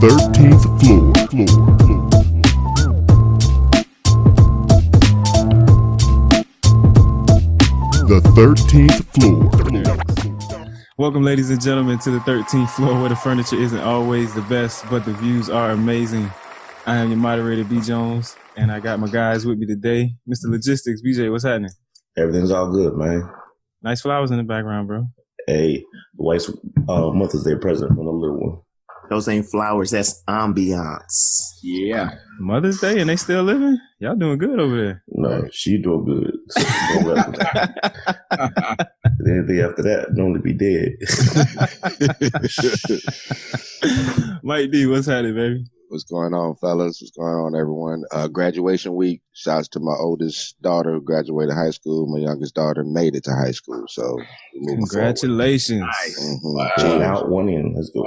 13th floor. The 13th floor. Welcome, ladies and gentlemen, to the 13th floor, where the furniture isn't always the best, but the views are amazing. I am your moderator, B. Jones, and I got my guys with me today. Mr. Logistics, BJ, what's happening? Everything's all good, man. Nice flowers in the background, bro. Hey, the wife's Mother's Day present from the little one. Those ain't flowers, that's ambiance. Yeah. Mother's Day, and they still living? Y'all doing good over there. No, she doing good. So anything after that, normally be dead. Mike D, what's happening, baby? What's going on, fellas? What's going on, everyone? Graduation week. Shouts to my oldest daughter who graduated high school. My youngest daughter made it to high school. So congratulations. Nice. Wow. Cheers. Out, one in. Let's go.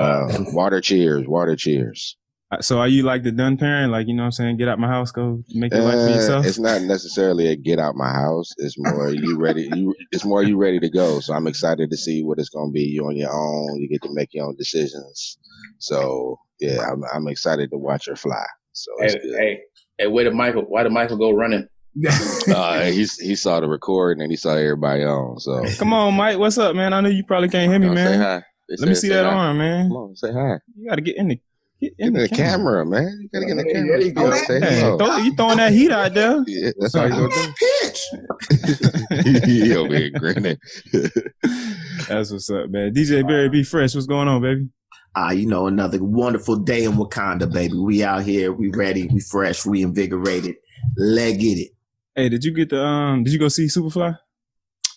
Water cheers. So are you like the done parent? Like, you know what I'm saying? Get out my house, go make your life for yourself? It's not necessarily a get out my house. It's more you ready to go. So I'm excited to see what it's going to be. You're on your own. You get to make your own decisions. So yeah, I'm excited to watch her fly. So hey, why did Michael go running? He saw the recording and he saw everybody on. So come on, Mike, what's up, man? I know you probably can't hear me, man. Say hi. Let me see that arm, man. Come on, say hi. You gotta get in the camera, man. You gotta get in the camera. You throwing that heat out there? Yeah, that's how you gonna do. Pitch. He over here grinning. That's what's up, man. DJ Barry, be fresh. What's going on, baby? Another wonderful day in Wakanda, baby. We out here, we ready, we fresh, reinvigorated. Let's get it. Hey, did you go see Superfly?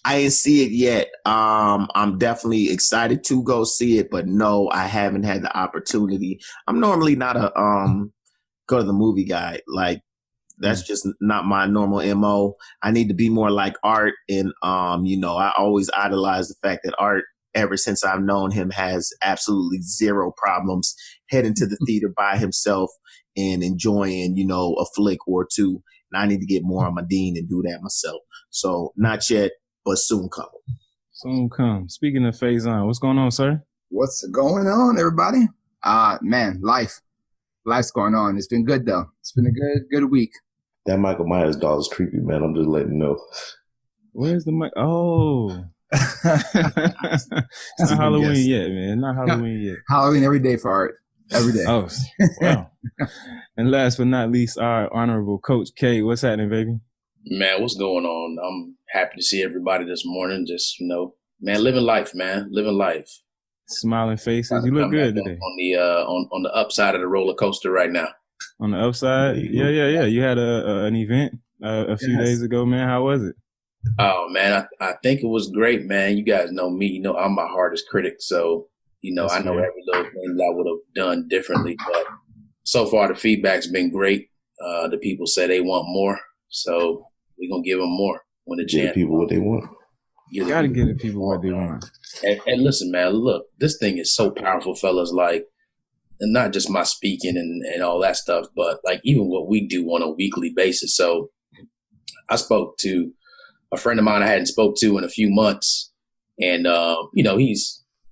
I didn't see it yet. I'm definitely excited to go see it, but no, I haven't had the opportunity. I'm normally not a go to the movie guy. Like, that's just not my normal MO. I need to be more like Art, and I always idolize the fact that Art, ever since I've known him, has absolutely zero problems heading to the theater by himself and enjoying, a flick or two. And I need to get more on my Dean and do that myself. So not yet, but soon come. Soon come. Speaking of Faison, what's going on, sir? What's going on, everybody? Man, life's going on. It's been good though. It's been a good week. That Michael Myers doll is creepy, man. I'm just letting you know. Where's the mic? Oh. It's not Halloween yet, man. Not Halloween yet. Halloween every day for Art. Every day. Oh, wow. And last but not least, our honorable Coach K. What's happening, baby? Man, what's going on? I'm happy to see everybody this morning. Just, man, living life, man. Living life. Smiling faces. You look good today. On the upside of the roller coaster right now. On the upside? Yeah. You had an event a few days ago, man. How was it? Oh, man, I think it was great, man. You guys know me. I'm my hardest critic. So, That's I know every little thing that I would have done differently. But so far, the feedback's been great. The people say they want more. So we're going to give them more when the chance. Give the people what they want. You got to give the people what they want. And listen, man, look, this thing is so powerful, fellas. Like, and not just my speaking and all that stuff, but like even what we do on a weekly basis. So I spoke to a friend of mine I hadn't spoke to in a few months. And,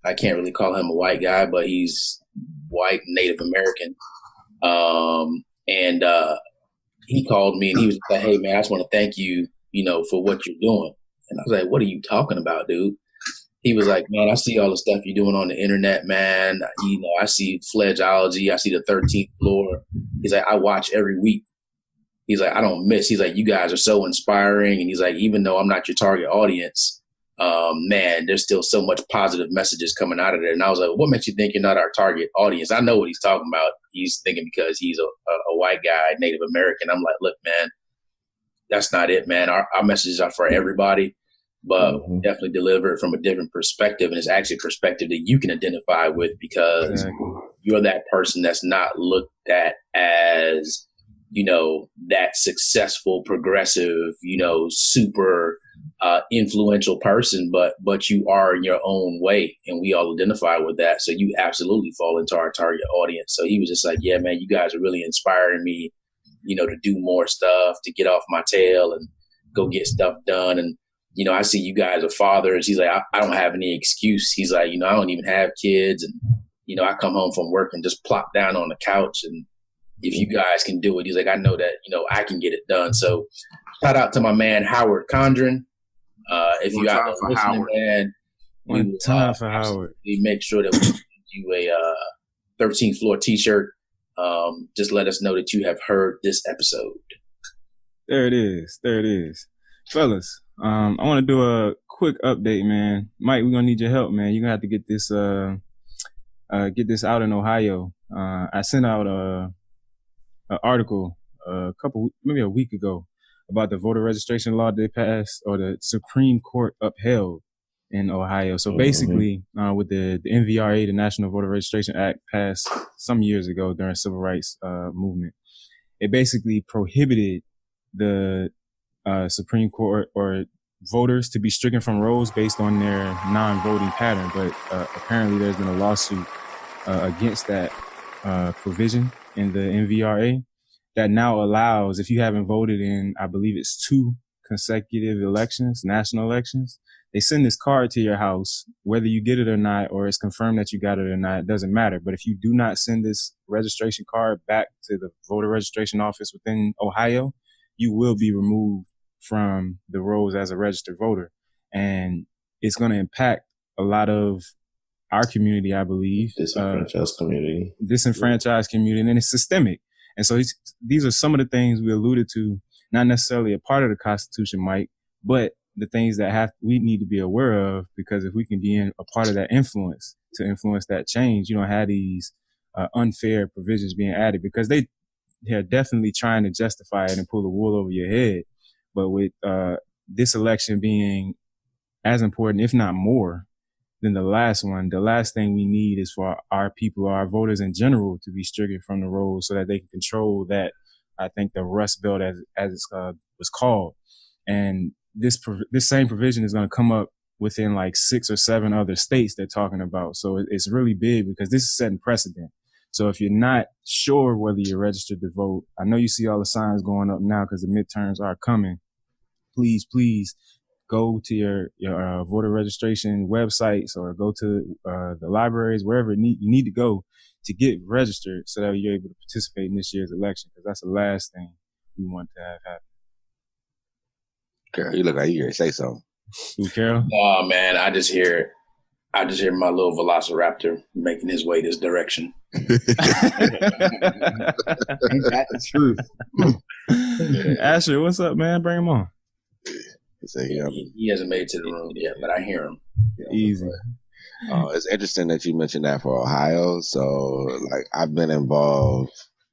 I can't really call him a white guy, but he's white, Native American. He called me and he was like, hey, man, I just want to thank you, for what you're doing. And I was like, what are you talking about, dude? He was like, man, I see all the stuff you're doing on the internet, man. I see Fledgeology. I see the 13th floor. He's like, I watch every week. He's like, I don't miss. He's like, you guys are so inspiring. And he's like, even though I'm not your target audience, man, there's still so much positive messages coming out of there. And I was like, what makes you think you're not our target audience? I know what he's talking about. He's thinking because he's a white guy, Native American. I'm like, look, man, that's not it, man. Our messages are for everybody, but definitely deliver it from a different perspective. And it's actually a perspective that you can identify with because you're that person that's not looked at as, that successful, progressive, super influential person, but you are in your own way, and we all identify with that. So you absolutely fall into our target audience. So he was just like, yeah, man, you guys are really inspiring me, to do more stuff, to get off my tail and go get stuff done. And, I see you guys are fathers. He's like, I don't have any excuse. He's like, I don't even have kids. And, I come home from work and just plop down on the couch. And if you guys can do it, he's like, I know that, I can get it done. So shout out to my man, Howard Condren. If you out there listening, man, we will for Howard. make sure that we give you a 13th floor t-shirt. Just let us know that you have heard this episode. There it is. Fellas, I want to do a quick update, man. Mike, we're going to need your help, man. You're going to have to get this out in Ohio. I sent out an article maybe a week ago about the voter registration law they passed, or the Supreme Court upheld in Ohio. So basically, with the NVRA, the National Voter Registration Act, passed some years ago during the Civil Rights movement, it basically prohibited the Supreme Court or voters to be stricken from rolls based on their non-voting pattern. But apparently there's been a lawsuit against that provision in the NVRA that now allows, if you haven't voted in, I believe it's 2 consecutive elections, national elections, they send this card to your house, whether you get it or not, or it's confirmed that you got it or not, it doesn't matter. But if you do not send this registration card back to the voter registration office within Ohio, you will be removed from the rolls as a registered voter. And it's going to impact a lot of our community, I believe. Disenfranchised community. And it's systemic. And so these are some of the things we alluded to, not necessarily a part of the Constitution, Mike, but the things that we need to be aware of, because if we can be a part of that influence to influence that change, you don't have these unfair provisions being added, because they're definitely trying to justify it and pull the wool over your head. But with this election being as important, if not more, than the last one, the last thing we need is for our people, or our voters in general, to be stricken from the rolls so that they can control that, I think, the Rust Belt as it was called. And this same provision is going to come up within like 6 or 7 other states they're talking about. So it's really big, because this is setting precedent. So if you're not sure whether you're registered to vote, I know you see all the signs going up now because the midterms are coming. Please go to your voter registration websites, or go to the libraries, wherever you need to go to get registered, so that you're able to participate in this year's election, because that's the last thing we want to have happen. Carol, you look like you ready to say something. Ooh, Carol? Oh man, I just hear my little velociraptor making his way this direction. Ain't that the truth? Asher, what's up, man? Bring him on. He hasn't made it to the room yet, but I hear him. Easy. It's interesting that you mentioned that for Ohio. So, like, I've been involved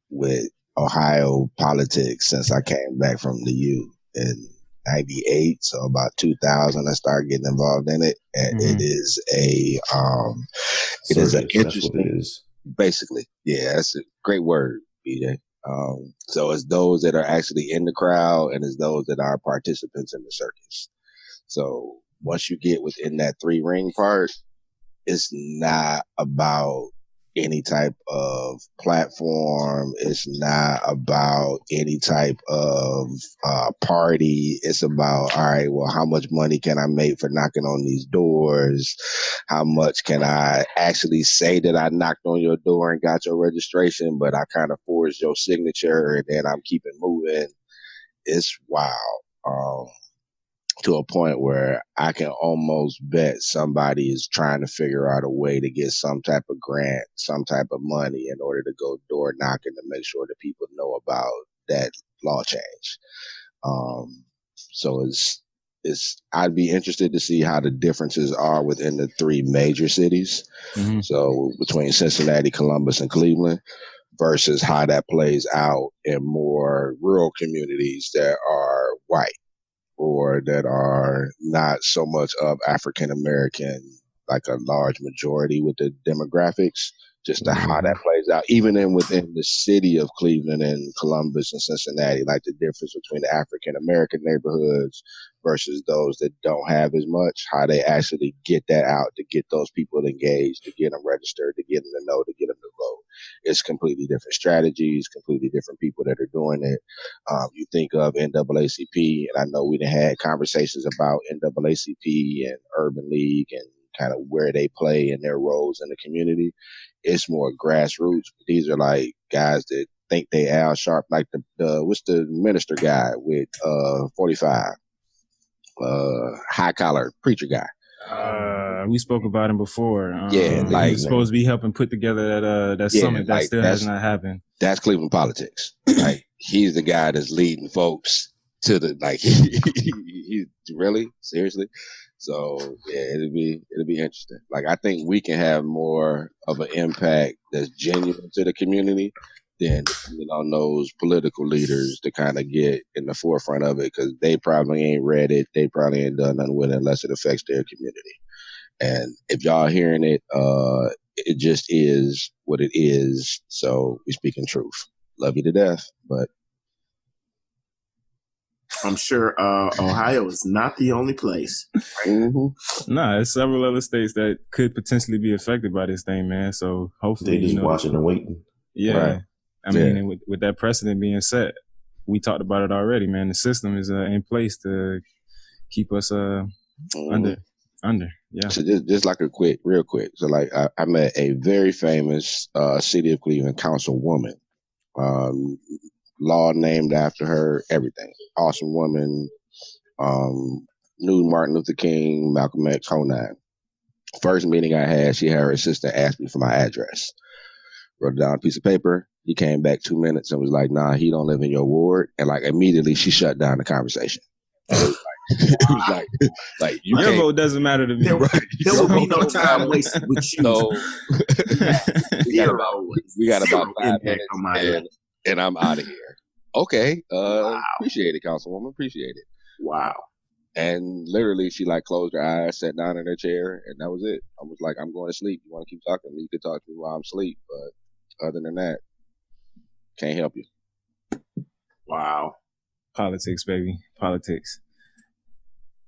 with Ohio politics since I came back from the U in 98. So about 2000, I started getting involved in it. And it is an interesting, basically. Yeah, that's a great word, BJ. So it's those that are actually in the crowd, and it's those that are participants in the circus. So once you get within that 3-ring part, it's not about any type of platform. It's not about any type of party. It's about, all right, well, how much money can I make for knocking on these doors? How much can I actually say that I knocked on your door and got your registration, but I kind of forged your signature and then I'm keeping moving? It's wild. To a point where I can almost bet somebody is trying to figure out a way to get some type of grant, some type of money in order to go door knocking to make sure that people know about that law change. So I'd be interested to see how the differences are within the 3 major cities. Mm-hmm. So between Cincinnati, Columbus, and Cleveland, versus how that plays out in more rural communities that are white, or that are not so much of African American, like a large majority with the demographics, just to how that plays out, even within the city of Cleveland and Columbus and Cincinnati, like the difference between the African American neighborhoods versus those that don't have as much, how they actually get that out, to get those people engaged, to get them registered, to get them to know, to get them to vote. It's completely different strategies, completely different people that are doing it. You think of NAACP, and I know we had conversations about NAACP and Urban League and kind of where they play and their roles in the community. It's more grassroots. These are like guys that think they Al Sharp, like the what's the minister guy with 45, high collar preacher guy. We spoke about him before. Yeah, he like was supposed to be helping put together that summit that like still has not happened. That's Cleveland politics. Like he's the guy that's leading folks to the like. He really seriously. So yeah, it'll be interesting. Like I think we can have more of an impact that's genuine to the community than depending on those political leaders to kind of get in the forefront of it, because they probably ain't read it. They probably ain't done nothing with it unless it affects their community. And if y'all hearing it, it just is what it is. So we speaking truth. Love you to death, but I'm sure Ohio is not the only place. Nah, there's several other states that could potentially be affected by this thing, man. So hopefully, They just watching and waiting. Yeah, right. I mean, and with that precedent being set, we talked about it already, man. The system is in place to keep us under. Yeah. So just like real quick. So like I met a very famous city of Cleveland councilwoman. Law named after her, everything. Awesome woman. Knew Martin Luther King, Malcolm X, whole nine. First meeting I had, she had her assistant ask me for my address. Wrote it down on a piece of paper. He came back 2 minutes and was like, nah, he don't live in your ward. And like immediately she shut down the conversation. It was like you your vote doesn't matter to me. There will be no time wasted with you. So we got about 5 minutes on my and I'm out of here. Okay. Wow. Appreciate it, Councilwoman. Appreciate it. Wow. And literally she like closed her eyes, sat down in her chair, and that was it. I was like, I'm going to sleep. You want to keep talking to me? You can talk to me while I'm asleep. But other than that, can't help you. Wow. Politics, baby. Politics.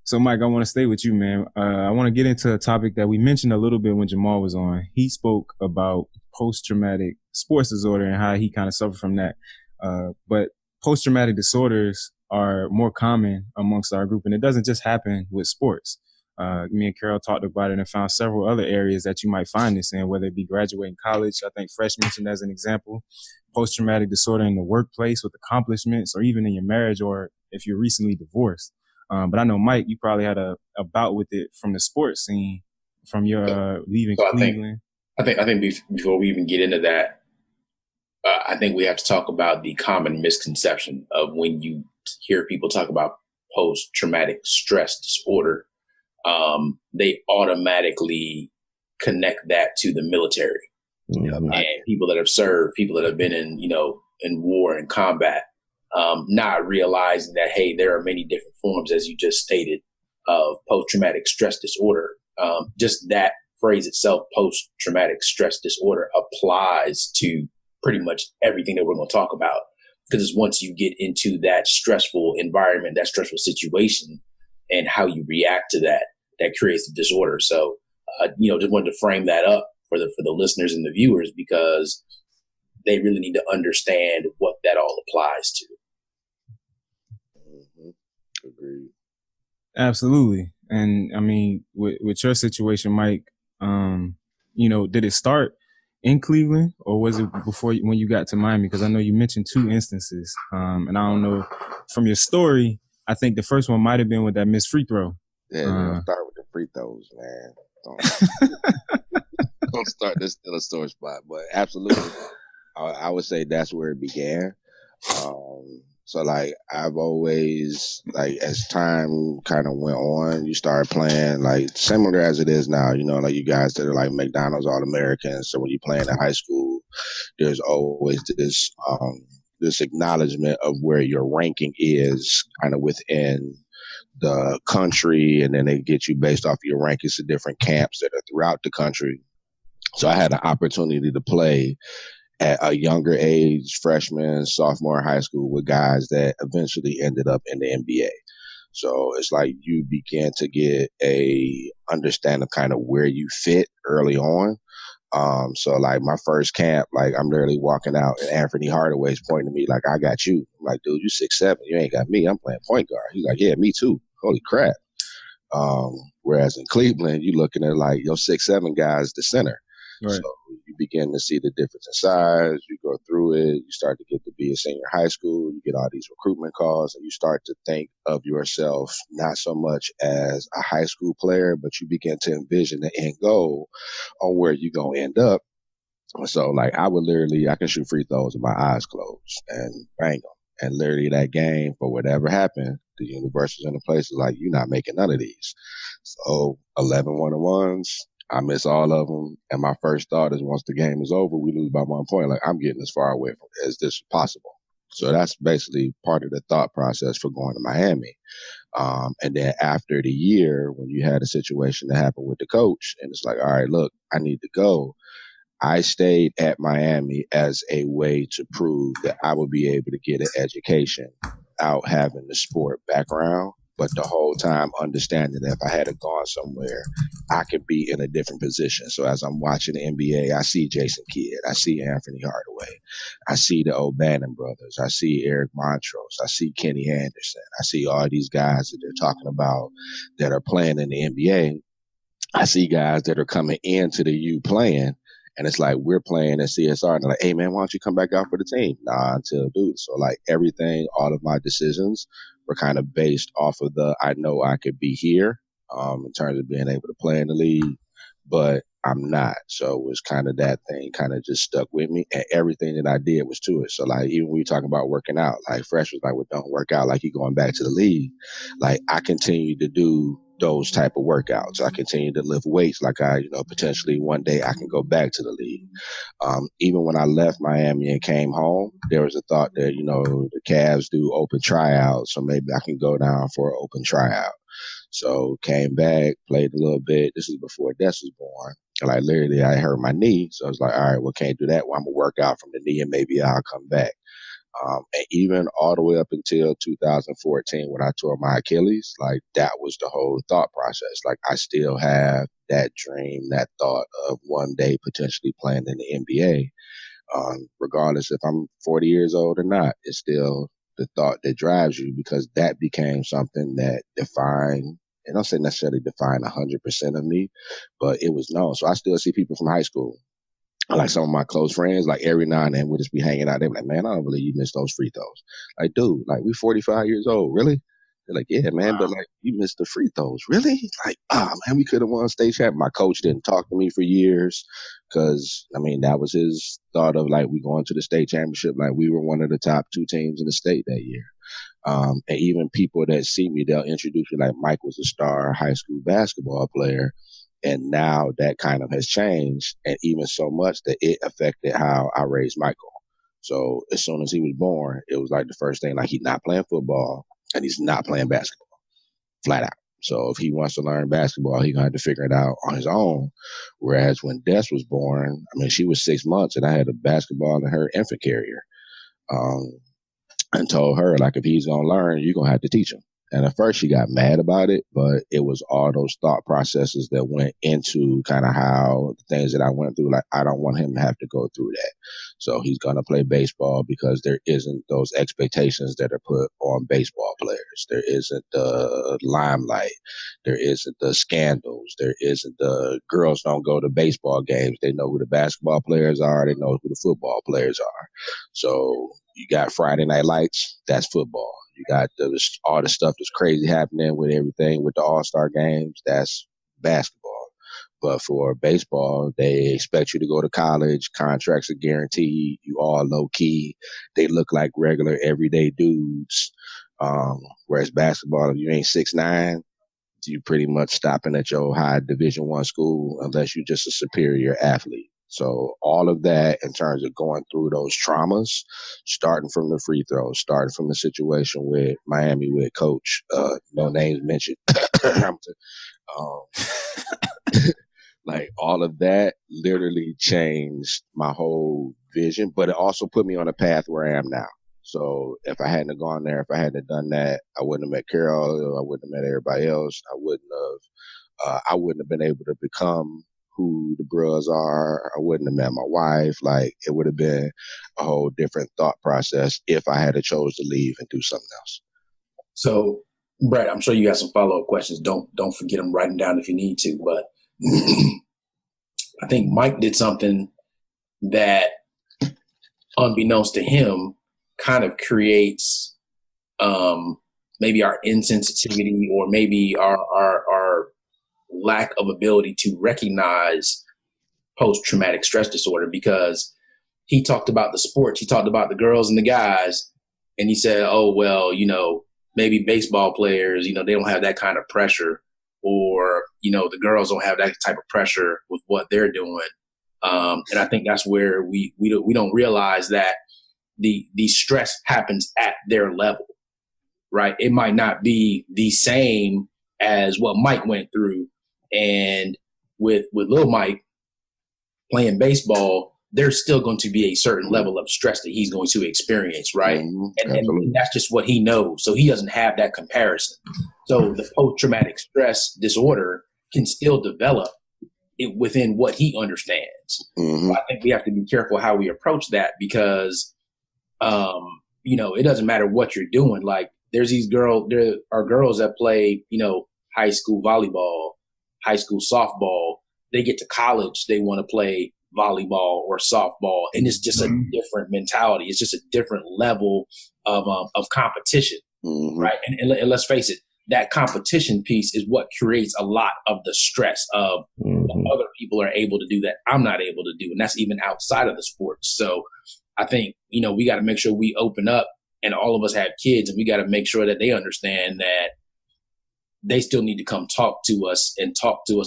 So, Mike, I want to stay with you, man. I want to get into a topic that we mentioned a little bit when Jamal was on. He spoke about post-traumatic sports disorder and how he kind of suffered from that. But post-traumatic disorders are more common amongst our group, and it doesn't just happen with sports. Me and Carol talked about it and found several other areas that you might find this in, whether it be graduating college. I think Fresh mentioned as an example, post-traumatic disorder in the workplace with accomplishments, or even in your marriage, or if you're recently divorced. But I know, Mike, you probably had a bout with it from the sports scene, from your leaving Cleveland. I think before we even get into that, I think we have to talk about the common misconception of when you hear people talk about post-traumatic stress disorder, they automatically connect that to the military. And people that have served, people that have been in war and combat, not realizing that, hey, there are many different forms, as you just stated, of post-traumatic stress disorder. Just that phrase itself, post-traumatic stress disorder, applies to pretty much everything that we're going to talk about. Because once you get into that stressful environment, that stressful situation, and how you react to that, that creates the disorder. So, just wanted to frame that up for the listeners and the viewers, because they really need to understand what that all applies to. Agreed. Absolutely. And I mean, with your situation, Mike, did it start in Cleveland, or was it before when you got to Miami? Because I know you mentioned 2 instances. And I don't know, from your story, I think the first one might have been with that missed free throw. Yeah, don't start with the free throws, man. Don't start this still a sore spot. But absolutely, I would say that's where it began. So like I've always, like, as time kind of went on, you start playing like similar as it is now, like you guys that are like McDonald's All-Americans. So when you play in high school, there's always this acknowledgement of where your ranking is kind of within the country. And then they get you based off your rankings to different camps that are throughout the country. So I had an opportunity to play at a younger age, freshman, sophomore in high school, with guys that eventually ended up in the NBA. So it's like you begin to get a understanding of kind of where you fit early on. So like my first camp, like I'm literally walking out and Anthony Hardaway's pointing to me like, I got you. I'm like, dude, you 6'7", you ain't got me. I'm playing point guard. He's like, yeah, me too. Holy crap. Whereas in Cleveland, you're looking at like your 6'7" guys, the center. Right. So you begin to see the difference in size. You go through it. You start to get to be a senior high school. You get all these recruitment calls, and you start to think of yourself not so much as a high school player, but you begin to envision the end goal on where you're going to end up. So like I can shoot free throws with my eyes closed and bang them. And literally that game, for whatever happened, the universe was in a place like, you're not making none of these. So 11 one-on-ones, I miss all of them. And my first thought is once the game is over, we lose by 1 point. Like, I'm getting as far away from as this is possible. So that's basically part of the thought process for going to Miami. And then after the year, when you had a situation that happened with the coach, and it's like, all right, look, I need to go. I stayed at Miami as a way to prove that I would be able to get an education without having the sport background, but the whole time understanding that if I had gone somewhere, I could be in a different position. So as I'm watching the NBA, I see Jason Kidd, I see Anthony Hardaway, I see the O'Bannon brothers, I see Eric Montrose, I see Kenny Anderson, I see all these guys that they're talking about that are playing in the NBA. I see guys that are coming into the U playing. And it's like, we're playing at CSR. And they're like, hey, man, why don't you come back out for the team? Nah, until dude. So, like, everything, all of my decisions were kind of based off of I know I could be here in terms of being able to play in the league, but I'm not. So it was kind of that thing kind of just stuck with me. And everything that I did was to it. So, like, even when you're talking about working out, like, Fresh was like, well, don't work out like you're going back to the league. Like, I continue to do those type of workouts. I continue to lift weights like potentially one day I can go back to the league. Even when I left Miami and came home, there was a thought that, the Cavs do open tryouts, so maybe I can go down for an open tryout. So came back, played a little bit. This was before Des was born. Like literally I hurt my knee. So I was like, all right, well, can't do that. Well, I'm going to work out from the knee and maybe I'll come back. And even all the way up until 2014 when I tore my Achilles, like that was the whole thought process. Like I still have that dream, that thought of one day potentially playing in the NBA. Regardless if I'm 40 years old or not, it's still the thought that drives you because that became something that defined, and I don't say necessarily define 100% of me, but it was known. So I still see people from high school. Like some of my close friends, like every now and then we'll just be hanging out. They're like, man, I don't believe you missed those free throws. Like, dude, like we 45 years old. Really? They're like, yeah, man, but like you missed the free throws. Really? Like, man, we could have won state champ. My coach didn't talk to me for years because, that was his thought of like we going to the state championship. Like we were one of the top 2 teams in the state that year. And even people that see me, they'll introduce me like Mike was a star high school basketball player. And now that kind of has changed, and even so much that it affected how I raised Michael. So as soon as he was born, it was like the first thing, like he's not playing football and he's not playing basketball, flat out. So if he wants to learn basketball, he's going to have to figure it out on his own. Whereas when Des was born, she was 6 months and I had a basketball in her infant carrier. And told her, like, if he's going to learn, you're going to have to teach him. And at first she got mad about it, but it was all those thought processes that went into kind of how the things that I went through. Like, I don't want him to have to go through that. So he's going to play baseball because there isn't those expectations that are put on baseball players. There isn't the limelight. There isn't the scandals. There isn't the girls don't go to baseball games. They know who the basketball players are. They know who the football players are. So you got Friday Night Lights, that's football. You got all the stuff that's crazy happening with everything with the All-Star games, that's basketball. But for baseball, they expect you to go to college, contracts are guaranteed, you all low-key, they look like regular everyday dudes. Whereas basketball, if you ain't 6'9", you pretty much stopping at your high Division I school unless you're just a superior athlete. So all of that in terms of going through those traumas, starting from the free throws, starting from the situation with Miami with coach, no names mentioned. Like all of that literally changed my whole vision, but it also put me on a path where I am now. So if I hadn't gone there, if I hadn't done that, I wouldn't have met Carol. I wouldn't have met everybody else. I wouldn't have been able to become who the bros are. I wouldn't have met my wife. Like it would have been a whole different thought process if I had chose to leave and do something else. So Brett, I'm sure you got some follow-up questions. Don't forget them. Write them down if you need to. But I think Mike did something that, unbeknownst to him, kind of creates maybe our insensitivity or maybe our lack of ability to recognize post-traumatic stress disorder, because he talked about the sports, he talked about the girls and the guys, and he said, oh, well, maybe baseball players, they don't have that kind of pressure, or, the girls don't have that type of pressure with what they're doing. And I think that's where we don't realize that the stress happens at their level, right? It might not be the same as what Mike went through. And with Lil Mike playing baseball, there's still going to be a certain level of stress that he's going to experience, right? And that's just what he knows. So he doesn't have that comparison. So the post-traumatic stress disorder can still develop within what he understands. So I think we have to be careful how we approach that, because, it doesn't matter what you're doing. Like, there are girls that play, high school volleyball, high school softball. They get to college, they want to play volleyball or softball, and it's just a different mentality. It's just a different level of competition, right? And let's face it, that competition piece is what creates a lot of the stress of what other people are able to do that I'm not able to do, and that's even outside of the sports. So I think we got to make sure we open up, and all of us have kids, and we got to make sure that they understand that they still need to come talk to us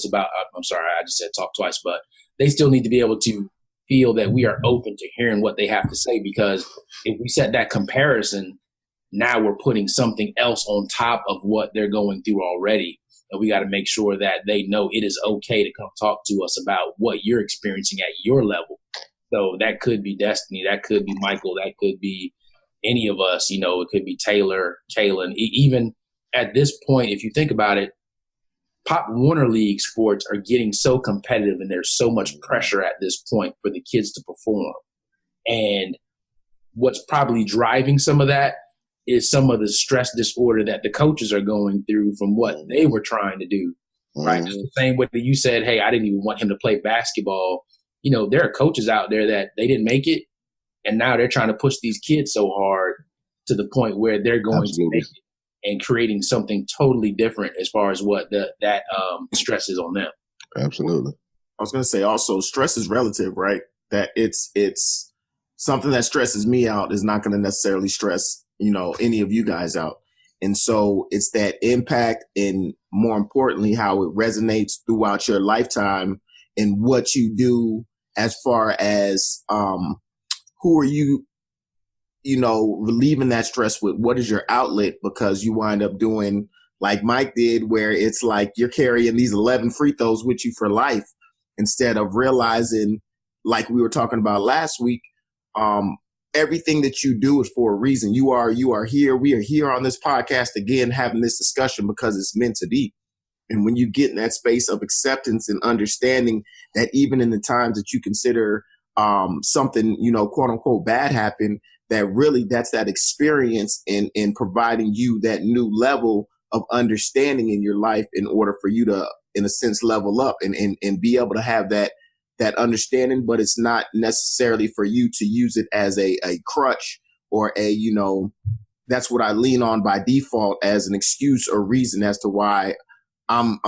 about, I'm sorry, I just said talk twice, but they still need to be able to feel that we are open to hearing what they have to say, because if we set that comparison, now we're putting something else on top of what they're going through already. And we got to make sure that they know it is okay to come talk to us about what you're experiencing at your level. So that could be Destiny, that could be Michael, that could be any of us, it could be Taylor, Kaylin. Even at this point, if you think about it, Pop Warner League sports are getting so competitive, and there's so much pressure at this point for the kids to perform. And what's probably driving some of that is some of the stress disorder that the coaches are going through from what they were trying to do, right? Just the same way that you said, hey, I didn't even want him to play basketball. There are coaches out there that they didn't make it, and now they're trying to push these kids so hard to the point where they're going to make it, and creating something totally different as far as what that stress is on them. Absolutely. I was going to say also, stress is relative, right? That it's something that stresses me out is not going to necessarily stress, any of you guys out. And so it's that impact, and more importantly, how it resonates throughout your lifetime and what you do as far as who are you, relieving that stress with. What is your outlet? Because you wind up doing like Mike did, where it's like you're carrying these 11 free throws with you for life, instead of realizing, like we were talking about last week, everything that you do is for a reason. You are here. We are here on this podcast again, having this discussion because it's meant to be. And when you get in that space of acceptance and understanding that even in the times that you consider something, quote unquote, bad happen, that really that's that experience in providing you that new level of understanding in your life in order for you to, in a sense, level up and be able to have that understanding. But it's not necessarily for you to use it as a crutch or that's what I lean on by default as an excuse or reason as to why I'm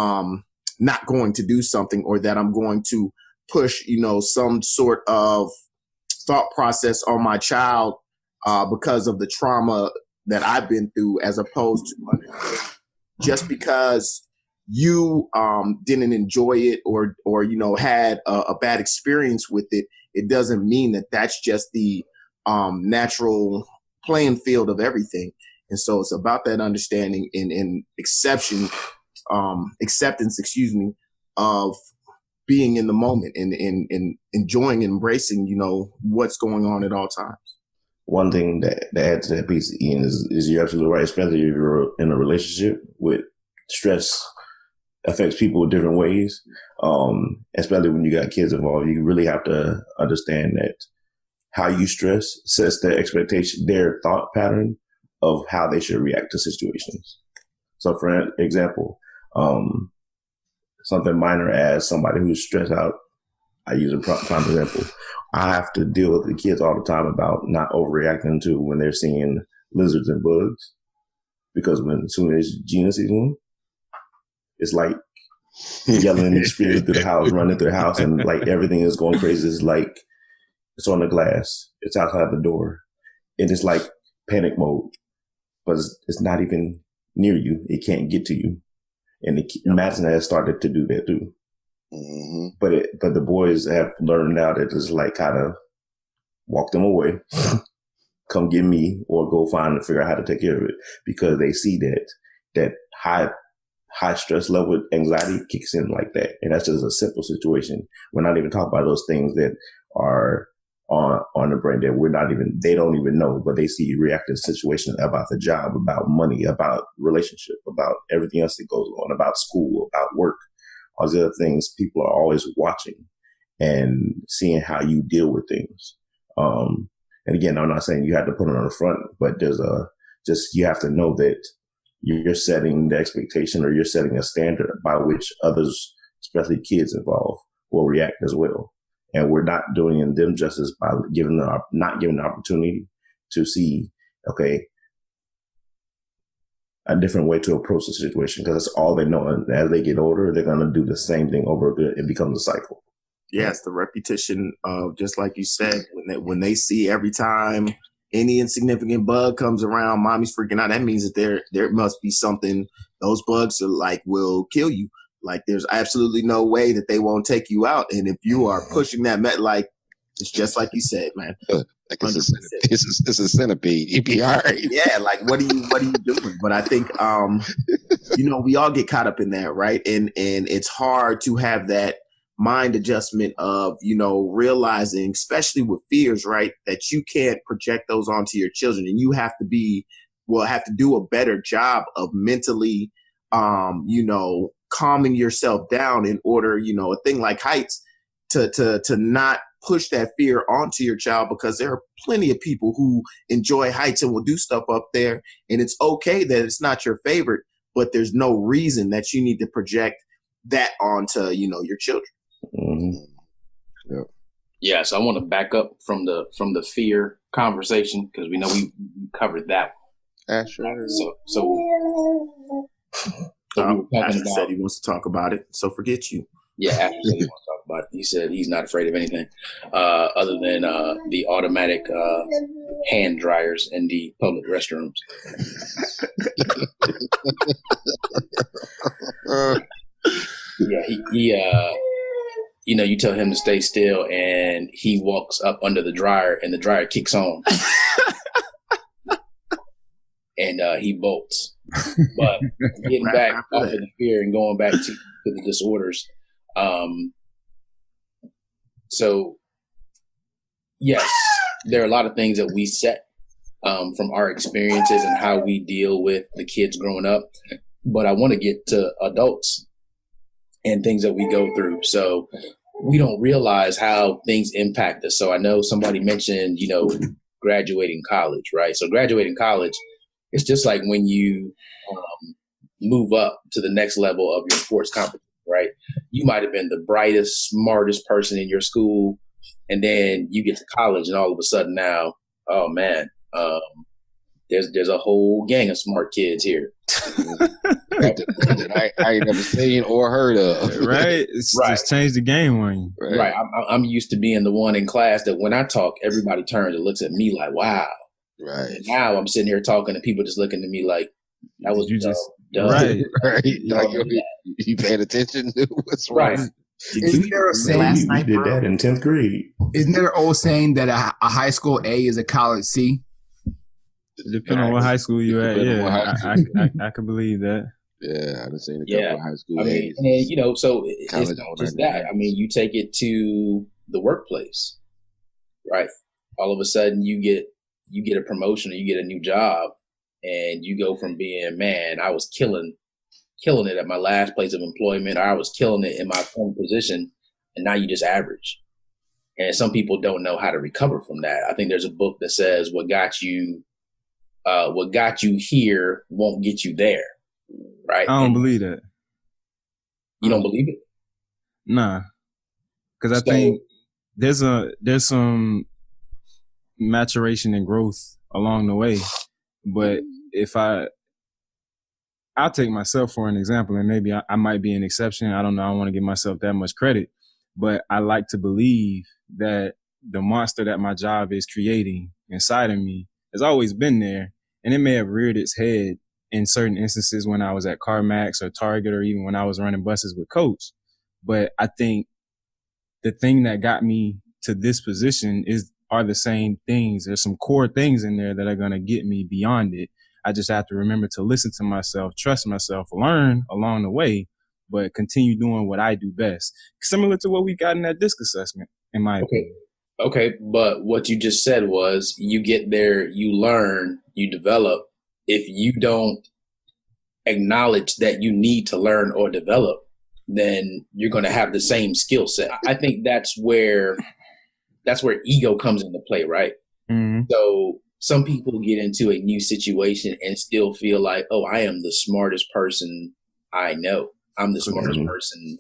not going to do something, or that I'm going to push, some sort of thought process on my child because of the trauma that I've been through, as opposed to just because you didn't enjoy it or had a bad experience with it. It doesn't mean that that's just the natural playing field of everything. And so it's about that understanding and acceptance, of being in the moment and enjoying and embracing, what's going on at all times. One thing that adds to that piece, Ian, is you're absolutely right. Especially if you're in a relationship with stress affects people in different ways. Especially when you got kids involved, you really have to understand that how you stress sets their expectation, their thought pattern of how they should react to situations. So, for example, something minor as somebody who's stressed out, I use a prime example. I have to deal with the kids all the time about not overreacting to when they're seeing lizards and bugs, because as soon as Gina sees one, it's like yelling, screaming through the house, running through the house, and like everything is going crazy. It's like it's on the glass, it's outside the door, and it's like panic mode, but it's not even near you. It can't get to you. And Madison has started to do that too. Mm-hmm. But the boys have learned now that it's like kind of walk them away, come get me, or go find and figure out how to take care of it, because they see that high stress level anxiety kicks in like that. And that's just a simple situation. We're not even talking about those things that are on the brain that they don't even know, but they see reactive situations about the job, about money, about relationship, about everything else that goes on, about school, about work, all these other things. People are always watching and seeing how you deal with things. And again, I'm not saying you have to put it on the front, but you have to know that you're setting the expectation, or you're setting a standard by which others, especially kids involved, will react as well. And we're not doing them justice by not giving the opportunity to see, okay, a different way to approach the situation, because that's all they know. And as they get older, they're going to do the same thing over again. It becomes a cycle. Yeah, it's the repetition of, just like you said, when they see every time any insignificant bug comes around, mommy's freaking out. That means that there must be something. Those bugs are like will kill you. Like there's absolutely no way that they won't take you out. And if you are pushing that like, it's just like you said, man. Like it's a centipede. You'd be all right. Yeah, like what are you doing? But I think we all get caught up in that, right? And it's hard to have that mind adjustment of, realizing, especially with fears, right, that you can't project those onto your children, and you have to do a better job of mentally calming yourself down in order, a thing like heights, to not push that fear onto your child, because there are plenty of people who enjoy heights and will do stuff up there, and it's okay that it's not your favorite, but there's no reason that you need to project that onto, your children. Mm-hmm. Yeah. So I want to back up from the fear conversation, because we know we covered that. Sure. So we were talking Asher about, said he wants to talk about it, so forget you. Yeah, Asher said he wants to talk about it. He said he's not afraid of anything other than the automatic hand dryers in the public restrooms. Yeah, he you tell him to stay still, and he walks up under the dryer, and the dryer kicks on, and he bolts. But getting back off of the fear and going back to the disorders. So yes, there are a lot of things that we set from our experiences and how we deal with the kids growing up. But I want to get to adults and things that we go through. So we don't realize how things impact us. So I know somebody mentioned, graduating college, right? So graduating college, it's just like when you move up to the next level of your sports competition, right? You might have been the brightest, smartest person in your school, and then you get to college, and all of a sudden now, oh man, there's a whole gang of smart kids here. that I ain't never seen or heard of. Right. It's just changed the game on you. Right. I'm used to being the one in class that when I talk, everybody turns and looks at me like, wow. Right. And now I'm sitting here talking and people just looking at me like, that was you just dumb. Right. You paying attention to what's right. Isn't there a saying? We did that in 10th grade. Isn't there an old saying that a high school A is a college C? Depending on what high school you at, yeah, I can believe that. Yeah, I've seen a couple of high school A's. And so it's not just that. I mean, you take it to the workplace, right? All of a sudden, you get a promotion or you get a new job, and you go from being, man, I was killing it at my last place of employment, or I was killing it in my current position, and now you just average. And some people don't know how to recover from that. I think there's a book that says what got you here won't get you there. right? I don't And believe that. you don't believe it? Nah, because I So, think there's some maturation and growth along the way. But if I'll take myself for an example, and maybe I might be an exception. I don't know. I don't want to give myself that much credit, but I like to believe that the monster that my job is creating inside of me has always been there. And it may have reared its head in certain instances when I was at CarMax or Target, or even when I was running buses with Coach. But I think the thing that got me to this position are the same things. There's some core things in there that are going to get me beyond it. I just have to remember to listen to myself, trust myself, learn along the way, but continue doing what I do best. Similar to what we got in that DISC assessment, in my opinion. Okay, but what you just said was you get there, you learn, you develop. If you don't acknowledge that you need to learn or develop, then you're going to have the same skill set. I think that's where ego comes into play, right? Mm-hmm. So some people get into a new situation and still feel like, oh, I am the smartest person I know. I'm the smartest person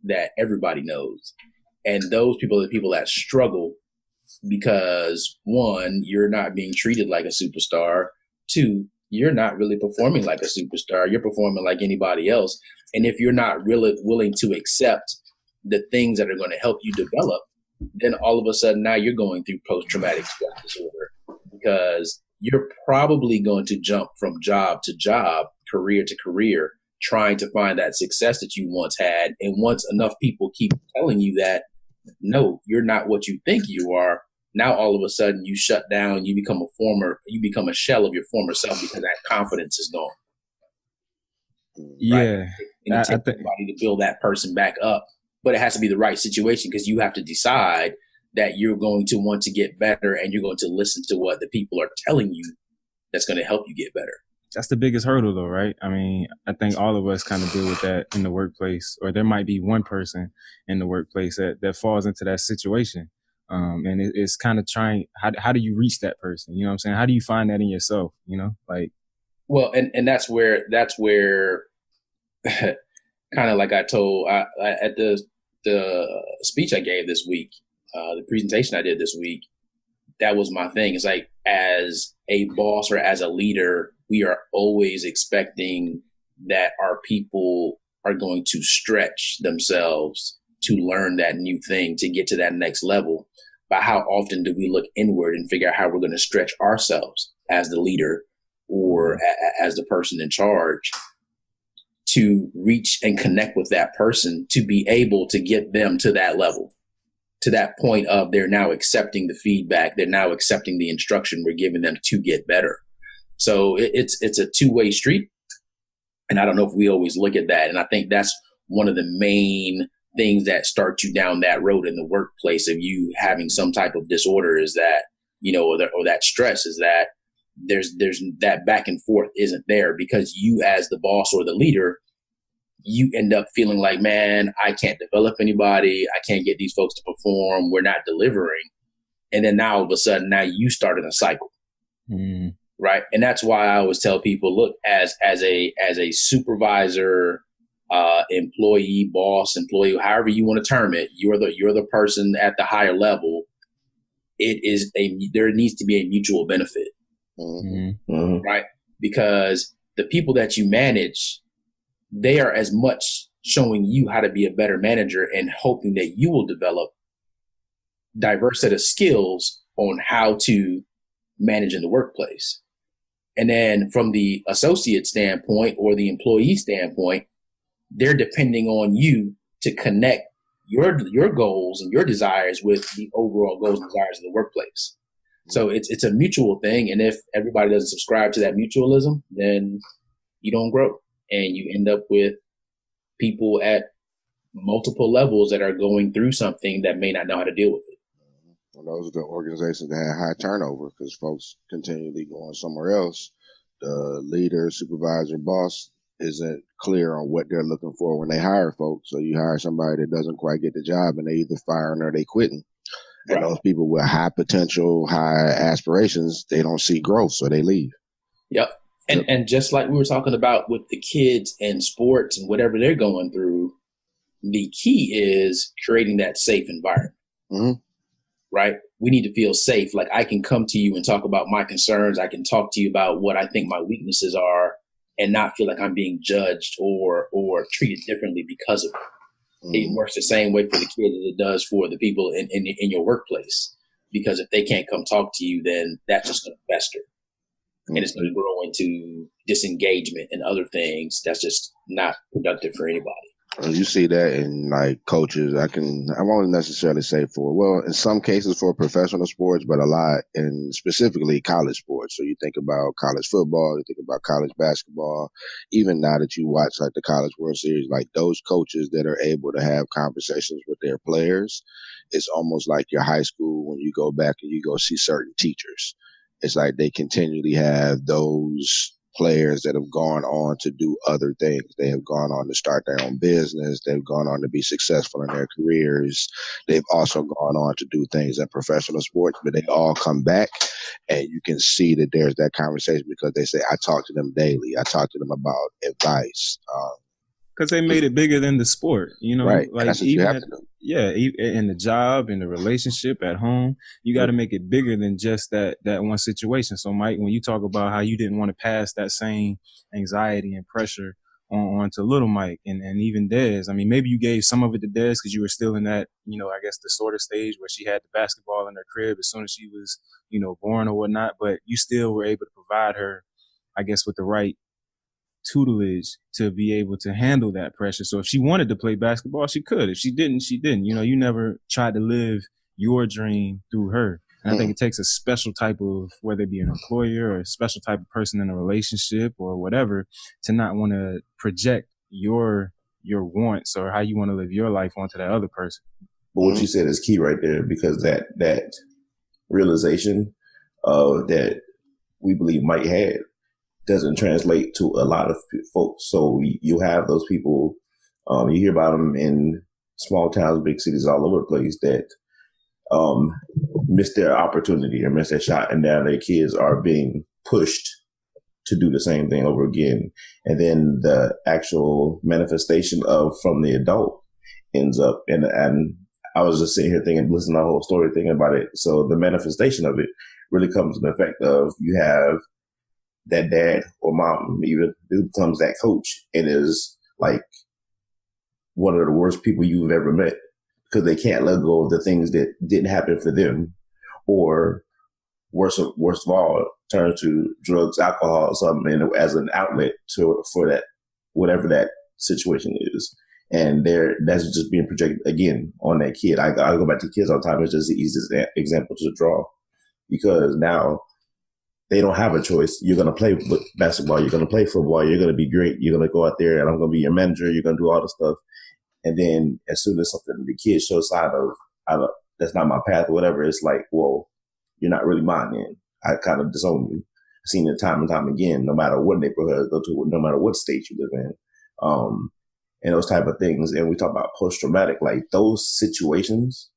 that everybody knows. And those people are the people that struggle because, one, you're not being treated like a superstar. Two, you're not really performing like a superstar. You're performing like anybody else. And if you're not really willing to accept the things that are going to help you develop, then all of a sudden now you're going through post-traumatic stress disorder, because you're probably going to jump from job to job, career to career, trying to find that success that you once had. And once enough people keep telling you that, no, you're not what you think you are, now all of a sudden you shut down, you become a shell of your former self because that confidence is gone. Yeah. Right? And it takes somebody to build that person back up. But it has to be the right situation, because you have to decide that you're going to want to get better and you're going to listen to what the people are telling you that's going to help you get better. That's the biggest hurdle though, right? I mean, I think all of us kind of deal with that in the workplace, or there might be one person in the workplace that falls into that situation. And it's kind of trying, how do you reach that person? You know what I'm saying? How do you find that in yourself? You know, like, well, and that's where kind of like I told at the speech I gave this week, the presentation I did this week, that was my thing. It's like, as a boss or as a leader, we are always expecting that our people are going to stretch themselves to learn that new thing, to get to that next level. But how often do we look inward and figure out how we're going to stretch ourselves as the leader or as the person in charge to reach and connect with that person, to be able to get them to that level, to that point of they're now accepting the feedback, they're now accepting the instruction we're giving them to get better. So it's a two-way street. And I don't know if we always look at that. And I think that's one of the main things that start you down that road in the workplace of you having some type of disorder, is that, you know, or that stress, is that there's that back and forth isn't there, because you as the boss or the leader, you end up feeling like, man, I can't develop anybody. I can't get these folks to perform. We're not delivering. And then now all of a sudden, now you started a cycle. mm. Right. And that's why I always tell people, look, as a supervisor, employee, boss, employee, however you want to term it, you're the person at the higher level. There needs to be a mutual benefit. Mm-hmm. Mm-hmm. Right. Because the people that you manage, they are as much showing you how to be a better manager and hoping that you will develop diverse set of skills on how to manage in the workplace. And then from the associate standpoint or the employee standpoint, they're depending on you to connect your goals and your desires with the overall goals and desires of the workplace. So it's a mutual thing. And if everybody doesn't subscribe to that mutualism, then you don't grow. And you end up with people at multiple levels that are going through something that may not know how to deal with it. Well, those are the organizations that have high turnover because folks continually going somewhere else. The leader, supervisor, boss isn't clear on what they're looking for when they hire folks. So you hire somebody that doesn't quite get the job and they either firing or they quitting. And those people with high potential, high aspirations, they don't see growth, so they leave. Yep. And just like we were talking about with the kids and sports and whatever they're going through, the key is creating that safe environment. Mm-hmm. Right? We need to feel safe. Like I can come to you and talk about my concerns. I can talk to you about what I think my weaknesses are and not feel like I'm being judged or treated differently because of it. Mm-hmm. It works the same way for the kids as it does for the people in your workplace. Because if they can't come talk to you, then that's just going to fester. And it's going to grow into disengagement and other things that's just not productive for anybody. And you see that in like coaches. I won't necessarily say in some cases for professional sports, but a lot in specifically college sports. So you think about college football, you think about college basketball, even now that you watch like the College World Series, like those coaches that are able to have conversations with their players, it's almost like your high school when you go back and you go see certain teachers. It's like they continually have those players that have gone on to do other things. They have gone on to start their own business. They've gone on to be successful in their careers. They've also gone on to do things in professional sports, but they all come back and you can see that there's that conversation because they say, I talk to them daily. I talk to them about advice. Because they made it bigger than the sport, Right. Like that's what you have to do. Yeah, in the job, in the relationship, at home, you got to make it bigger than just that one situation. So, Mike, when you talk about how you didn't want to pass that same anxiety and pressure on to little Mike and even Dez, I mean, maybe you gave some of it to Dez because you were still in that, I guess the sort of stage where she had the basketball in her crib as soon as she was, born or whatnot, but you still were able to provide her, I guess, with the right tutelage to be able to handle that pressure. So if she wanted to play basketball, she could. If she didn't, she didn't. You never tried to live your dream through her. And I think it takes a special type of, whether it be an employer or a special type of person in a relationship or whatever, to not want to project your wants or how you want to live your life onto that other person. But what you said is key right there, because that realization that we believe Mike had doesn't translate to a lot of folks. So you have those people, you hear about them in small towns, big cities all over the place that miss their opportunity or miss their shot, and now their kids are being pushed to do the same thing over again. And then the actual manifestation from the adult ends up, and I was just sitting here listening to the whole story, thinking about it. So the manifestation of it really comes in the effect of you have that dad or mom even who becomes that coach and is like one of the worst people you've ever met because they can't let go of the things that didn't happen for them, or worst of all, turn to drugs, alcohol, or something as an outlet for that, whatever that situation is. And that's just being projected again on that kid. I go back to kids all the time. It's just the easiest example to draw, because now they don't have a choice. You're going to play basketball. You're going to play football. You're going to be great. You're going to go out there and I'm going to be your manager. You're going to do all the stuff. And then as soon as something the kids show sign of, that's not my path or whatever, it's like, well, you're not really mine then. I kind of disown you. I've seen it time and time again, no matter what neighborhood I go to, no matter what state you live in, and those type of things. And we talk about post-traumatic, like those situations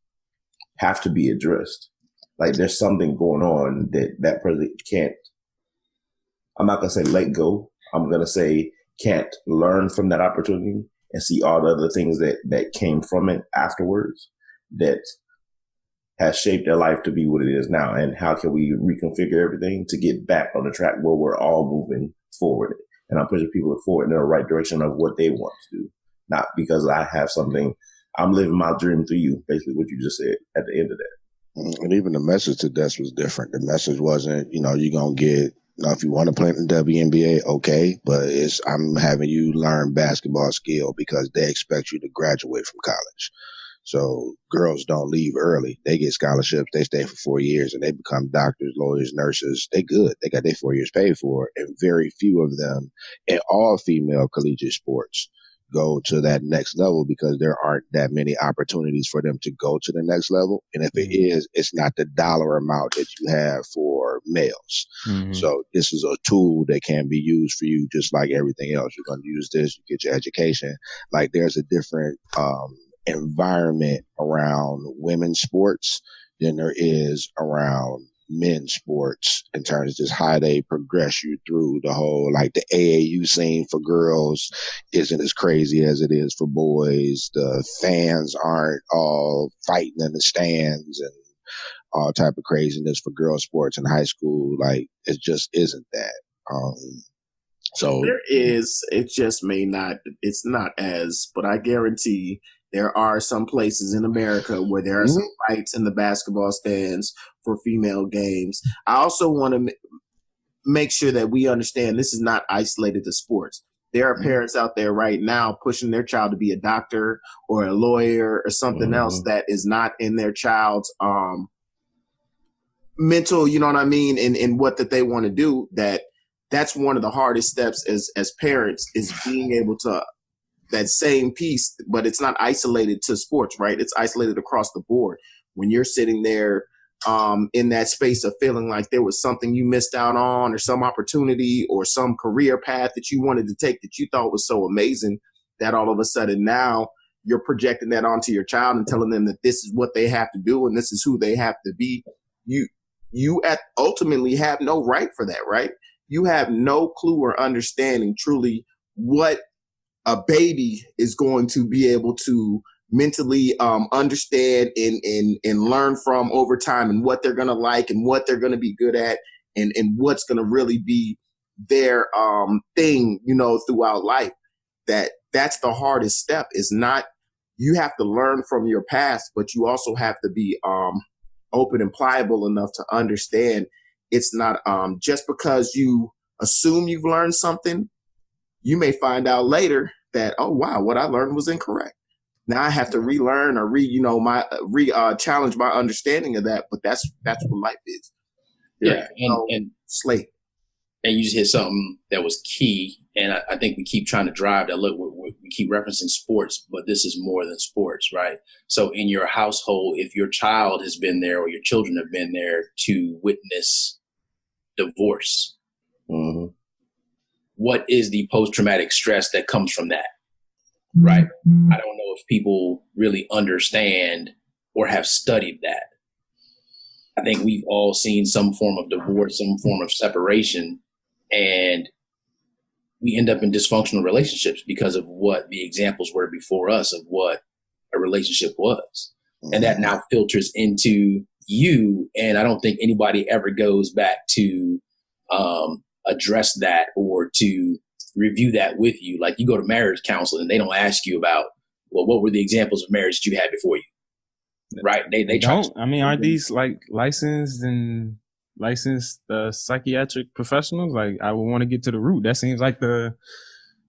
have to be addressed. Like there's something going on that person can't, I'm not going to say let go. I'm going to say can't learn from that opportunity and see all the other things that came from it afterwards that has shaped their life to be what it is now. And how can we reconfigure everything to get back on the track where we're all moving forward? And I'm pushing people forward in the right direction of what they want to do, not because I have something. I'm living my dream through you, basically what you just said at the end of that. And even the message to Des was different. The message wasn't, you're going to get, if you want to play in the WNBA, okay, but I'm having you learn basketball skill because they expect you to graduate from college. So girls don't leave early. They get scholarships. They stay for 4 years and they become doctors, lawyers, nurses. They good. They got their 4 years paid for. And very few of them in all female collegiate sports go to that next level because there aren't that many opportunities for them to go to the next level. And if it is, it's not the dollar amount that you have for males. Mm-hmm. So this is a tool that can be used for you just like everything else. You're going to use this, you get your education. Like there's a different environment around women's sports than there is around men's sports in terms of just how they progress you through the whole, like the AAU scene for girls isn't as crazy as it is for boys. The fans aren't all fighting in the stands and all type of craziness for girls sports in high school. Like it just isn't that. So there is, it just may not, it's not as, but I guarantee there are some places in America where there are some fights in the basketball stands for female games. I also want to make sure that we understand this is not isolated to sports. There are parents out there right now pushing their child to be a doctor or a lawyer or something else that is not in their child's mental, you know what I mean, and what that they want to do. That's one of the hardest steps as parents, is being able to, that same piece, but it's not isolated to sports, right? It's isolated across the board. When you're sitting there in that space of feeling like there was something you missed out on, or some opportunity or some career path that you wanted to take that you thought was so amazing, that all of a sudden now you're projecting that onto your child and telling them that this is what they have to do and this is who they have to be. You ultimately have no right for that, right? You have no clue or understanding truly what a baby is going to be able to mentally understand and learn from over time, and what they're going to like and what they're going to be good at, and what's going to really be their thing, you know, throughout life. That's the hardest step. Is not, you have to learn from your past, but you also have to be open and pliable enough to understand it's not just because you assume you've learned something, you may find out later that, oh wow, what I learned was incorrect. Now I have to relearn or challenge my understanding of that. But that's what life is. And slate. And you just hit something that was key. And I think we keep trying to drive that. Look, we keep referencing sports, but this is more than sports, right? So in your household, if your child has been there or your children have been there to witness divorce, what is the post-traumatic stress that comes from that, right? I don't know if people really understand or have studied that. I think we've all seen some form of divorce, some form of separation, and we end up in dysfunctional relationships because of what the examples were before us of what a relationship was. And that now filters into you. And I don't think anybody ever goes back to address that or to review that with you. Like, you go to marriage counseling and they don't ask you about, well, what were the examples of marriage that you had before you? Right. They don't. I mean, aren't these like licensed psychiatric professionals? Like, I would want to get to the root. That seems like the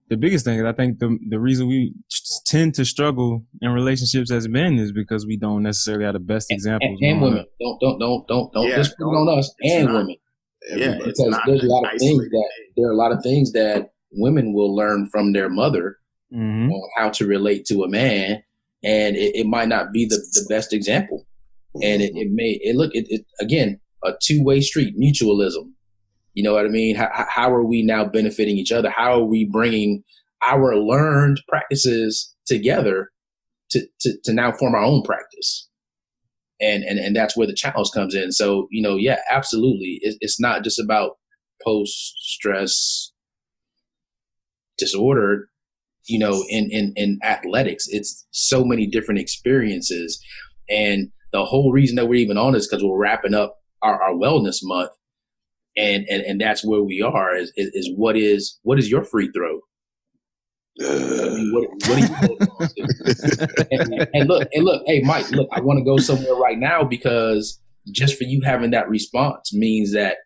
biggest thing. I think the reason we tend to struggle in relationships as men is because we don't necessarily have the best examples. And women. Don't just put it on us. And women. Yeah, because there's a lot of things there are a lot of things that women will learn from their mother on how to relate to a man, and it might not be the best example, and it again, a two-way street, mutualism. You know what I mean? How are we now benefiting each other? How are we bringing our learned practices together to now form our own practice? And that's where the challenge comes in. So, yeah, absolutely. It's not just about post-stress disorder, in athletics. It's so many different experiences. And the whole reason that we're even on this, because we're wrapping up our wellness month. And that's where we are is what is your free throw? What are you holding on to? and look, hey, Mike, look, I want to go somewhere right now, because just for you having that response means that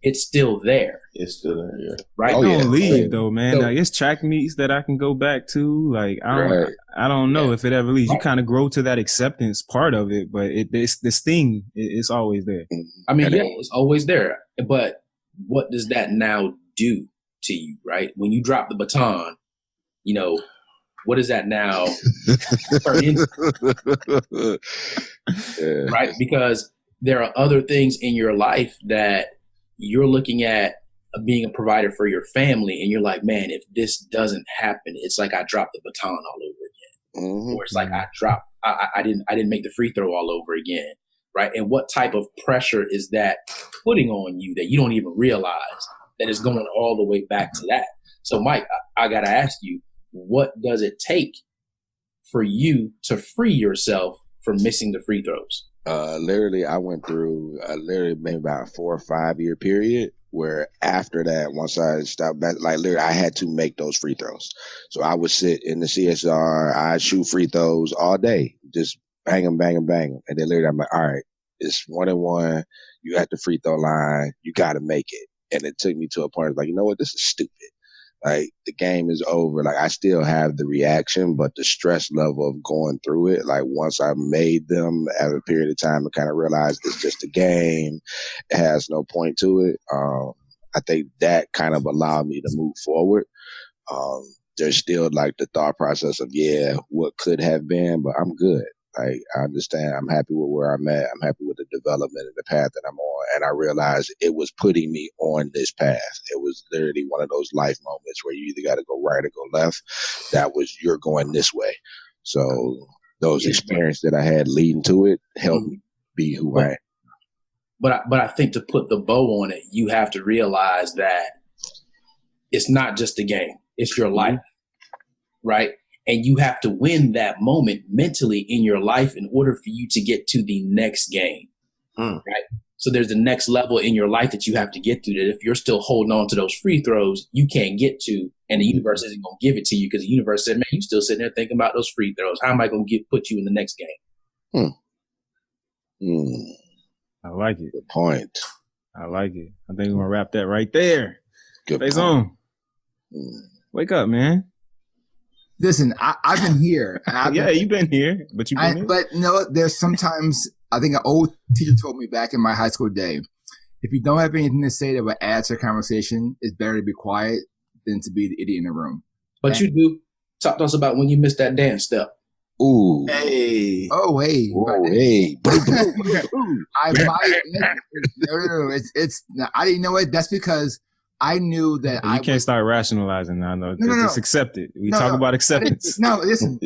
it's still there. It's still there, yeah. Right? I don't leave though, man. Like, it's track meets that I can go back to. Like, I don't know if it ever leaves. You kind of grow to that acceptance part of it, but it's this thing. It's always there. I mean, yeah, it's always there. But what does that now do to you, right? When you drop the baton, what is that now turn into? Right? Because there are other things in your life that you're looking at being a provider for your family, and you're like, man, if this doesn't happen, it's like I dropped the baton all over again. Or it's like I didn't make the free throw all over again. right? And what type of pressure is that putting on you that you don't even realize that is going all the way back to that? So, Mike, I got to ask you, what does it take for you to free yourself from missing the free throws? Literally, I went through literally maybe about a 4 or 5 year period where after that, once I stopped back, like literally, I had to make those free throws. So I would sit in the CSR, I'd shoot free throws all day, just bang them, bang them, bang them. And then literally, I'm like, all right, it's 1-1. You at the free throw line, you got to make it. And it took me to a point like, you know what, this is stupid. Like, the game is over. Like, I still have the reaction, but the stress level of going through it, like, once I made them at a period of time, I kind of realized it's just a game. It has no point to it. I think that kind of allowed me to move forward. There's still, like, the thought process of, yeah, what could have been, but I'm good. Like, I understand. I'm happy with where I'm at. I'm happy with the development and the path that I'm on. And I realized it was putting me on this path. It was literally one of those life moments where you either got to go right or go left. That was, you're going this way. So those experiences that I had leading to it helped me be who I am. But I think to put the bow on it, you have to realize that it's not just a game. It's your life, right? And you have to win that moment mentally in your life in order for you to get to the next game, right? So there's the next level in your life that you have to get to that if you're still holding on to those free throws, you can't get to, and the universe isn't going to give it to you because the universe said, man, you still sitting there thinking about those free throws. How am I going to put you in the next game? I like it. Good point. I like it. I think we're going to wrap that right there. Good Face point. on. Wake up, man. Listen, I've been here. And you've been here, but you've been here. But you know, there's sometimes, I think an old teacher told me back in my high school day, if you don't have anything to say that would add to a conversation, it's better to be quiet than to be the idiot in the room. But you do. Talk to us about when you missed that dance step. Ooh. Hey. Oh, hey. Whoa, hey. I didn't know it. That's because I knew that you can't start rationalizing now. No, just accept it. We talk about acceptance. Listen.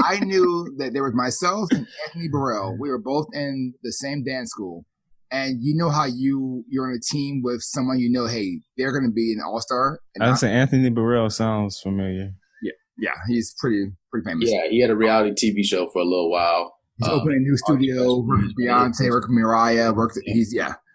I knew that there was myself and Anthony Burrell. We were both in the same dance school. And you know how you're on a team with someone you know, hey, they're going to be an all-star. I would say Anthony Burrell sounds familiar. Yeah, he's pretty famous. Yeah, he had a reality TV show for a little while. He's opening a new studio, worked with Beyonce, worked with Mariah,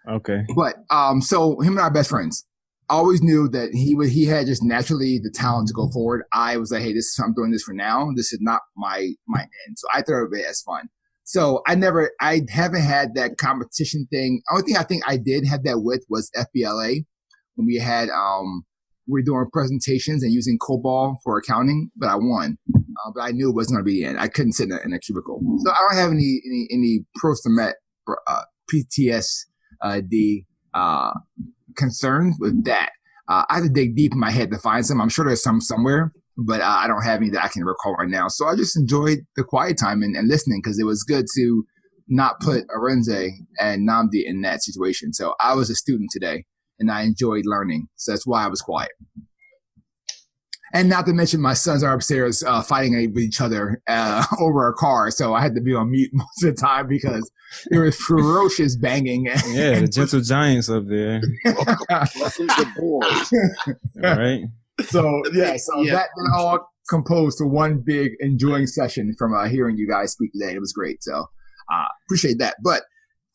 Okay. But so him and I are best friends. I always knew that he had just naturally the talent to go forward. I was like, hey, I'm doing this for now. This is not my end. So I thought of it as fun. So I haven't had that competition thing. Only thing I think I did have that with was FBLA when we had we were doing presentations and using COBOL for accounting, but I won. But I knew it wasn't going to be in. I couldn't sit in a cubicle. So I don't have any PTSD concerns with that. I have to dig deep in my head to find some. I'm sure there's some somewhere, but I don't have any that I can recall right now. So I just enjoyed the quiet time and listening because it was good to not put Arenze and Namdi in that situation. So I was a student today and I enjoyed learning. So that's why I was quiet. And not to mention my sons are upstairs fighting with each other over a car. So I had to be on mute most of the time because there was ferocious banging. Yeah, the gentle giants up there. Right? So that all composed to one big enjoying session from hearing you guys speak today. It was great. So appreciate that. But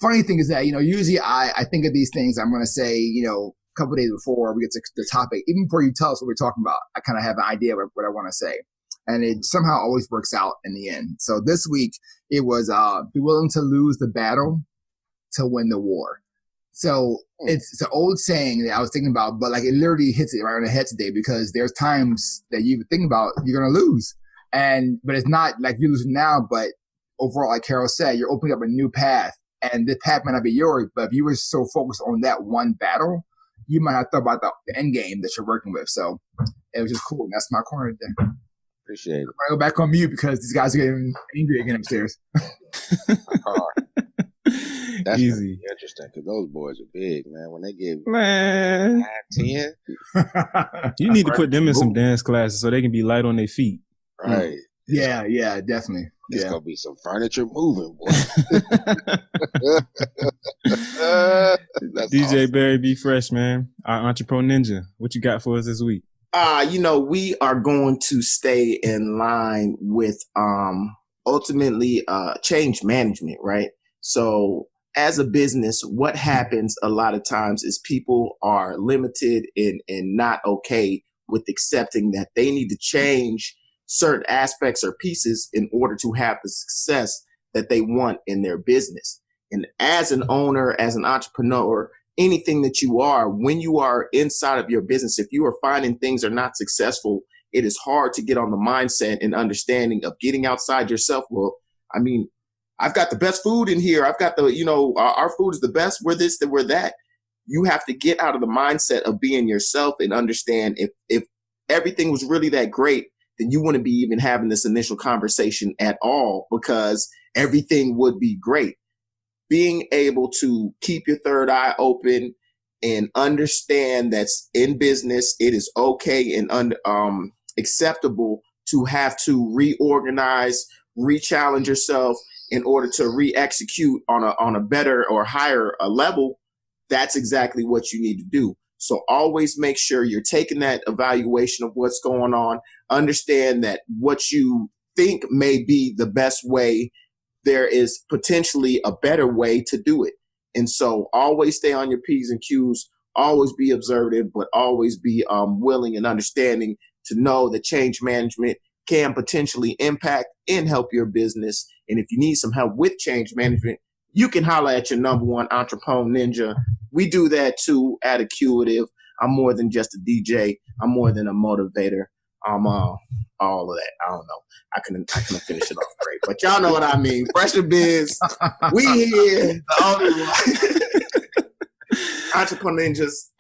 funny thing is that, usually I think of these things, I'm going to say, a couple of days before we get to the topic, even before you tell us what we're talking about, I kind of have an idea of what I want to say. And it somehow always works out in the end. So this week it was be willing to lose the battle to win the war. So it's an old saying that I was thinking about, but like it literally hits it right on the head today because there's times that you think about you're going to lose. But it's not like you're losing now, but overall, like Carol said, you're opening up a new path. And this path might not be yours, but if you were so focused on that one battle, you might have thought about the end game that you're working with. So it was just cool. That's my corner today. Appreciate it. I go back on mute because these guys are getting angry again upstairs. That's easy. Interesting because those boys are big, man. When they get 9, Man, 10, you need to put them in some dance classes so they can be light on their feet. right? Yeah, definitely. It's gonna be some furniture moving, boy. That's DJ awesome. Barry B. Fresh, man. Our Entrepreneur Ninja. What you got for us this week? We are going to stay in line with ultimately change management, right? So as a business, what happens a lot of times is people are limited and not okay with accepting that they need to change certain aspects or pieces in order to have the success that they want in their business. And as an owner, as an entrepreneur, anything that you are, when you are inside of your business, if you are finding things are not successful, it is hard to get on the mindset and understanding of getting outside yourself. Well, I mean, I've got the best food in here. I've got our food is the best. We're this, that we're that. You have to get out of the mindset of being yourself and understand if everything was really that great, then you wouldn't be even having this initial conversation at all, because everything would be great. Being able to keep your third eye open and understand that's in business, it is okay and acceptable to have to reorganize, re-challenge yourself in order to re-execute on a better or higher level. That's exactly what you need to do. So always make sure you're taking that evaluation of what's going on. Understand that what you think may be the best way, there is potentially a better way to do it. And so always stay on your P's and Q's, always be observative, but always be willing and understanding to know that change management can potentially impact and help your business. And if you need some help with change management, you can holler at your number one entrepreneur ninja. We do that too at Acuitive. I'm more than just a DJ. I'm more than a motivator. I'm all of that. I don't know. I couldn't finish it off great, but y'all know what I mean. Fresher Biz, we here. The only one. Entrepreneur Ninjas.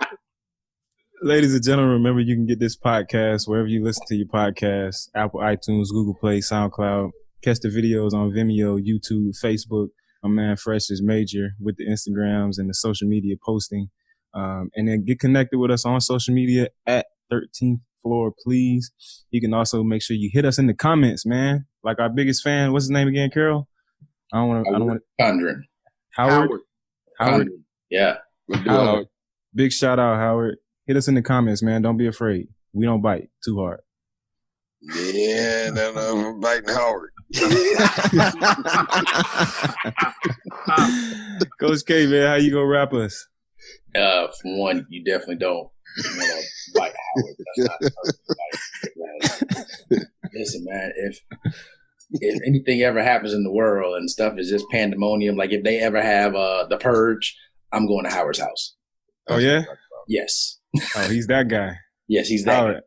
Ladies and gentlemen, remember you can get this podcast wherever you listen to your podcasts: Apple, iTunes, Google Play, SoundCloud. Catch the videos on Vimeo, YouTube, Facebook. My man Fresh is major with the Instagrams and the social media posting. And then get connected with us on social media at 13th Floor, please. You can also make sure you hit us in the comments, man. Like our biggest fan, what's his name again, Carol? I don't want to. Condren. Howard. Condren. Yeah. Howard. Big shout out, Howard. Hit us in the comments, man. Don't be afraid. We don't bite too hard. Yeah, I'm biting Howard. Coach K, man, how you gonna wrap us? For one, you definitely don't want to bite Howard. That's not right. Listen, man, if anything ever happens in the world and stuff is just pandemonium, like if they ever have the purge, I'm going to Howard's house. Oh yeah? Yes. Oh, he's that guy. Yes, he's that guy.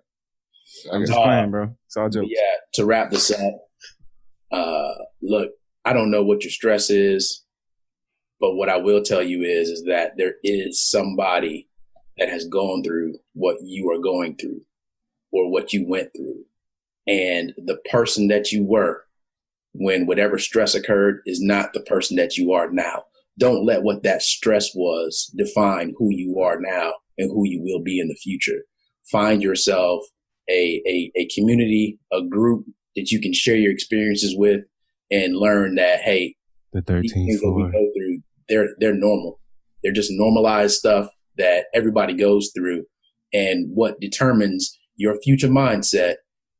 I'm just playing, bro. It's all jokes. Yeah, to wrap this up, look, I don't know what your stress is, but what I will tell you is that there is somebody that has gone through what you are going through or what you went through. And the person that you were when whatever stress occurred is not the person that you are now. Don't let what that stress was define who you are now and who you will be in the future. Find yourself a community, a group that you can share your experiences with and learn that, hey, the 13th floor. We go through, they're normal. They're just normalized stuff that everybody goes through. And what determines your future mindset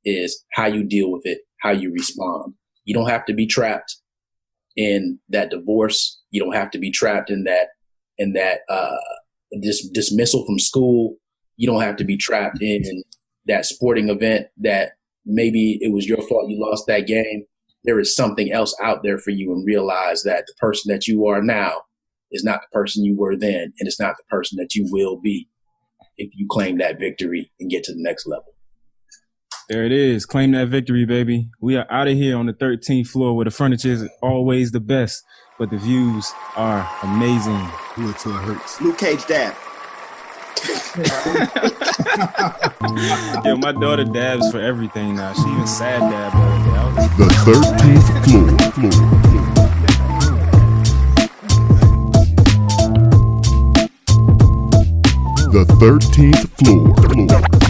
is how you deal with it, how you respond. You don't have to be trapped in that divorce. You don't have to be trapped in that dismissal from school. You don't have to be trapped in that sporting event that maybe it was your fault you lost that game. There is something else out there for you, and realize that the person that you are now is not the person you were then, and it's not the person that you will be if you claim that victory and get to the next level. There it is. Claim that victory, baby. We are out of here on the 13th floor where the furniture is always the best, but the views are amazing. Ooh, till it hurts. Luke Cage dab. Yo, my daughter dabs for everything now. She even sad dab all day. The 13th floor. The 13th floor.